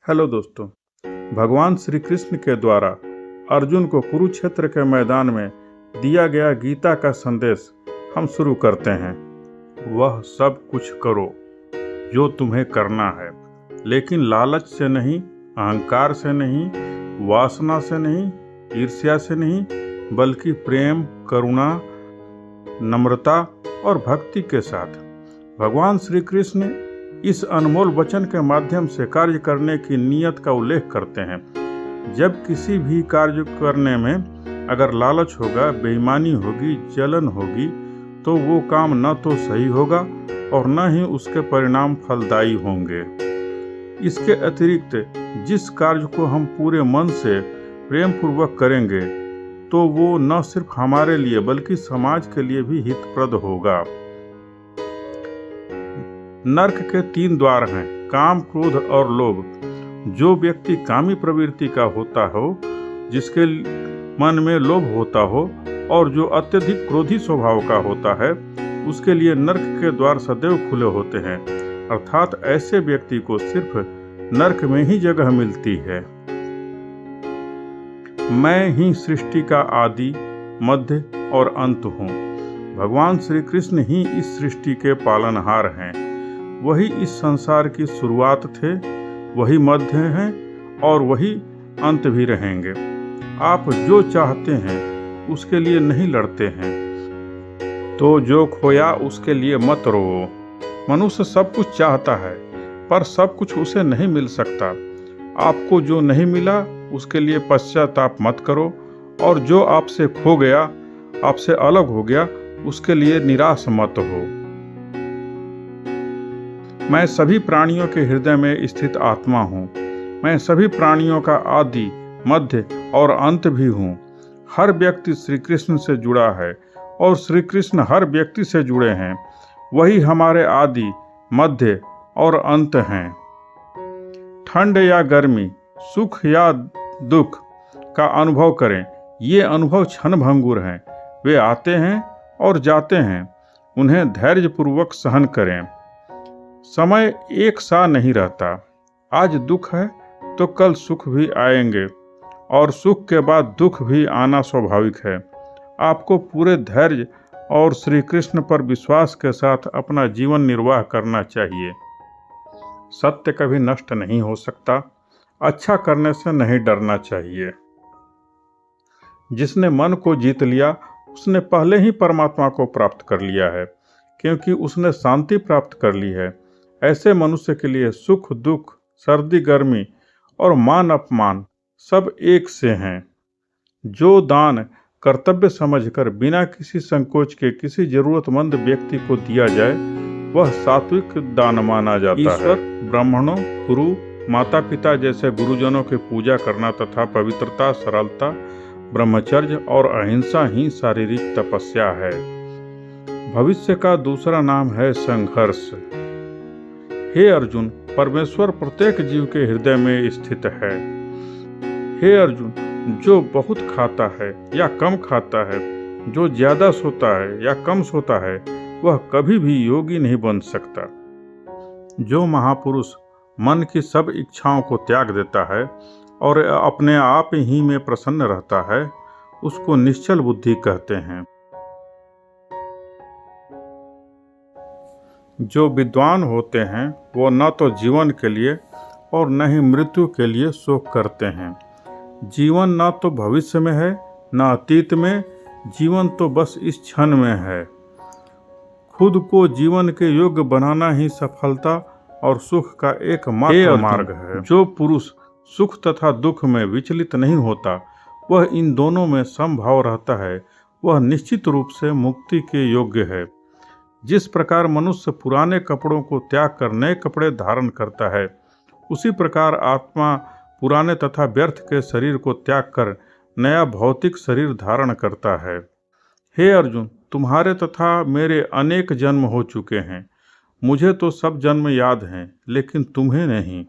Hello दोस्तों। भगवान श्री कृष्ण के द्वारा अर्जुन को कुरुक्षेत्र के मैदान में दिया गया गीता का संदेश हम शुरू करते हैं। वह सब कुछ करो जो तुम्हें करना है, लेकिन लालच से नहीं, अहंकार से नहीं, वासना से नहीं, ईर्ष्या से नहीं, बल्कि प्रेम, करुणा, नम्रता और भक्ति के साथ। भगवान श्री कृष्ण इस अनमोल वचन के माध्यम से कार्य करने की नीयत का उल्लेख करते हैं। जब किसी भी कार्य करने में अगर लालच होगा, बेईमानी होगी, जलन होगी, तो वो काम न तो सही होगा और न ही उसके परिणाम फलदायी होंगे। इसके अतिरिक्त जिस कार्य को हम पूरे मन से प्रेम पूर्वक करेंगे तो वो न सिर्फ हमारे लिए बल्कि समाज के लिए भी हितप्रद होगा। नरक के 3 द्वार हैं, काम, क्रोध और लोभ। जो व्यक्ति कामी प्रवृत्ति का होता हो, जिसके मन में लोभ होता हो और जो अत्यधिक क्रोधी स्वभाव का होता है, उसके लिए नरक के द्वार सदैव खुले होते हैं। अर्थात ऐसे व्यक्ति को सिर्फ नरक में ही जगह मिलती है। मैं ही सृष्टि का आदि, मध्य और अंत हूँ। भगवान श्री कृष्ण ही इस सृष्टि के पालनहार हैं। वही इस संसार की शुरुआत थे, वही मध्य हैं और वही अंत भी रहेंगे। आप जो चाहते हैं उसके लिए नहीं लड़ते हैं, तो जो खोया उसके लिए मत रोओ। मनुष्य सब कुछ चाहता है, पर सब कुछ उसे नहीं मिल सकता। आपको जो नहीं मिला उसके लिए पश्चाताप मत करो, और जो आपसे खो गया, आपसे अलग हो गया, उसके लिए निराश मत हो। मैं सभी प्राणियों के हृदय में स्थित आत्मा हूँ। मैं सभी प्राणियों का आदि, मध्य और अंत भी हूँ। हर व्यक्ति श्री कृष्ण से जुड़ा है और श्री कृष्ण हर व्यक्ति से जुड़े हैं। वही हमारे आदि, मध्य और अंत हैं। ठंड या गर्मी, सुख या दुख का अनुभव करें। ये अनुभव क्षणभंगुर हैं। वे आते हैं और जाते हैं। उन्हें धैर्यपूर्वक सहन करें। समय एक सा नहीं रहता। आज दुख है तो कल सुख भी आएंगे, और सुख के बाद दुख भी आना स्वाभाविक है। आपको पूरे धैर्य और श्री कृष्ण पर विश्वास के साथ अपना जीवन निर्वाह करना चाहिए। सत्य कभी नष्ट नहीं हो सकता। अच्छा करने से नहीं डरना चाहिए। जिसने मन को जीत लिया उसने पहले ही परमात्मा को प्राप्त कर लिया है, क्योंकि उसने शांति प्राप्त कर ली है। ऐसे मनुष्य के लिए सुख दुख, सर्दी गर्मी और मान अपमान सब एक से हैं। जो दान कर्तव्य समझकर बिना किसी संकोच के किसी जरूरतमंद व्यक्ति को दिया जाए, वह सात्विक दान माना जाता है। ब्राह्मणों, गुरु, माता पिता जैसे गुरुजनों की पूजा करना तथा पवित्रता, सरलता, ब्रह्मचर्य और अहिंसा ही शारीरिक तपस्या है। भविष्य का दूसरा नाम है संघर्ष। हे अर्जुन, परमेश्वर प्रत्येक जीव के हृदय में स्थित है। हे अर्जुन, जो बहुत खाता है या कम खाता है, जो ज्यादा सोता है या कम सोता है, वह कभी भी योगी नहीं बन सकता। जो महापुरुष मन की सब इच्छाओं को त्याग देता है और अपने आप ही में प्रसन्न रहता है, उसको निश्चल बुद्धि कहते हैं। जो विद्वान होते हैं वो न तो जीवन के लिए और न ही मृत्यु के लिए शोक करते हैं। जीवन न तो भविष्य में है न अतीत में, जीवन तो बस इस क्षण में है। खुद को जीवन के योग्य बनाना ही सफलता और सुख का एकमात्र मार्ग है। जो पुरुष सुख तथा दुख में विचलित नहीं होता, वह इन दोनों में समभाव रहता है, वह निश्चित रूप से मुक्ति के योग्य है। जिस प्रकार मनुष्य पुराने कपड़ों को त्याग कर नए कपड़े धारण करता है, उसी प्रकार आत्मा पुराने तथा व्यर्थ के शरीर को त्याग कर नया भौतिक शरीर धारण करता है। हे अर्जुन, तुम्हारे तथा मेरे अनेक जन्म हो चुके हैं। मुझे तो सब जन्म याद हैं, लेकिन तुम्हें नहीं।